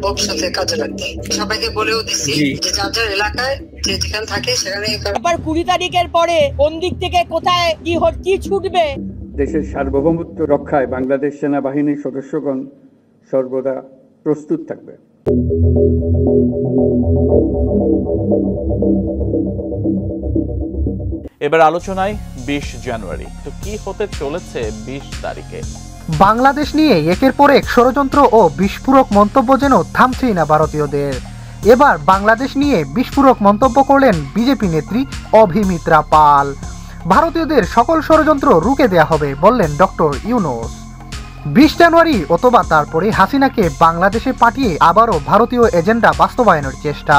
ভবিষ্যতে কাজে লাগবে। সবাইকে বলেও দিচ্ছি যে যার যার এলাকায় যেখানে থাকে সেখানে। আবার 20 তারিখের পরে কোন দিক থেকে কোথায় কি ছুটবে। দেশের সার্বভৌমত্ব রক্ষায় বাংলাদেশ সেনাবাহিনীর সদস্যগণ সর্বদা প্রস্তুত থাকবে। এবার আলোচনায় 20 জানুয়ারি, তো কি হতে চলেছে 20 তারিখে? বাংলাদেশ নিয়ে একের পর এক ষড়যন্ত্র ও বিস্ফোরক মন্তব্য যেন থামছেই না ভারতীয়দের। এবার বাংলাদেশ নিয়ে বিস্ফোরক মন্তব্য করলেন বিজেপি নেত্রী অভিমিত্রা পাল। ভারতীয়দের সকল ষড়যন্ত্র রুখে দেয়া হবে বললেন ডক্টর ইউনূস। 20 জানুয়ারি অথবা তারপরে হাসিনাকে বাংলাদেশে পাঠিয়ে আবারও ভারতীয় এজেন্ডা বাস্তবায়নের চেষ্টা।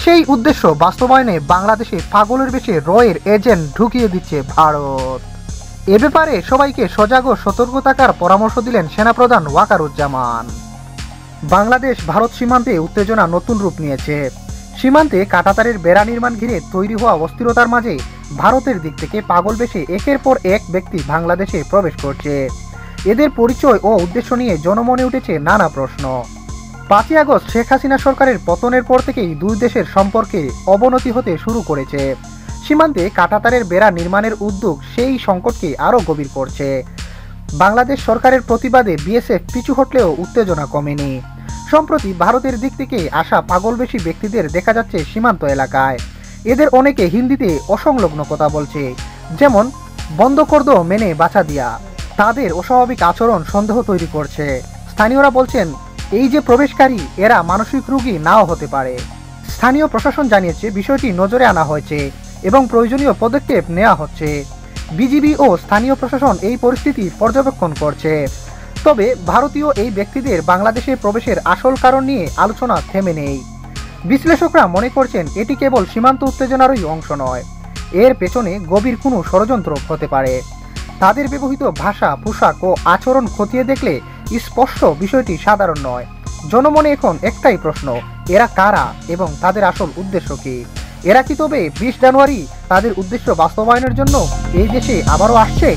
সেই উদ্দেশ্য বাস্তবায়নে বাংলাদেশে পাগলের বেশে রয়ের এজেন্ট ঢুকিয়ে দিচ্ছে ভারত। এ ব্যাপারে সবাইকে সজাগ ও সতর্ক থাকার পরামর্শ দিলেন সেনাপ্রধান ওয়াকারুজ্জামান। বাংলাদেশ ভারত সীমান্তে উত্তেজনা নতুন রূপ নিয়েছে। সীমান্তে কাঁটাতারের বেড়া নির্মাণ ঘিরে তৈরি হওয়া অস্থিরতার মাঝে ভারতের দিক থেকে পাগল বেশে একের পর এক ব্যক্তি বাংলাদেশে প্রবেশ করছে। এদের পরিচয় ও উদ্দেশ্য নিয়ে জনমনে উঠেছে নানা প্রশ্ন। 5ই আগস্ট শেখ হাসিনা সরকারের পতনের পর থেকেই দুই দেশের সম্পর্কে অবনতি হতে শুরু করেছে। সীমান্তে কাঁটাতারের বেড়া নির্মাণের উদ্যোগ সেই সংকটকে আরও গভীর করছে। বাংলাদেশ সরকারের প্রতিবাদে বিএসএফ পিছু হটলেও উত্তেজনা কমেনি। সম্প্রতি ভারতের দিক থেকে আসা পাগলবেশী ব্যক্তিদের দেখা যাচ্ছে সীমান্ত এলাকায়। এদের অনেকে হিন্দিতে অসংলগ্ন কথা বলছে, যেমন বন্ধ কর দো মেনে বাঁচা দিয়া। তাদের অস্বাভাবিক আচরণ সন্দেহ তৈরি করছে। স্থানীয়রা বলছেন এই যে প্রবেশকারী এরা মানসিক রোগী নাও হতে পারে। স্থানীয় প্রশাসন জানিয়েছে বিষয়টি নজরে আনা হয়েছে এবং প্রয়োজনীয় পদক্ষেপ নেওয়া হচ্ছে। বিজিবি ও স্থানীয় প্রশাসন এই পরিস্থিতি পর্যবেক্ষণ করছে। তবে ভারতীয় এই ব্যক্তিদের বাংলাদেশে প্রবেশের আসল কারণ নিয়ে আলোচনা থেমে নেই। বিশ্লেষকরা মনে করছেন এটি কেবল সীমান্ত উত্তেজনারই অংশ নয়, এর পেছনে গভীর কোনো ষড়যন্ত্র হতে পারে। তাদের ব্যবহৃত ভাষা, পোশাক ও আচরণ খতিয়ে দেখলে স্পষ্ট বিষয়টি সাধারণ নয়। জনমনে এখন একটাই প্রশ্ন, এরা কারা এবং তাদের আসল উদ্দেশ্য কি? এরা কি তবে 20 জানুয়ারি তাদের উদ্দেশ্য বাস্তবায়নের জন্য এই দেশে আবারও আসছে?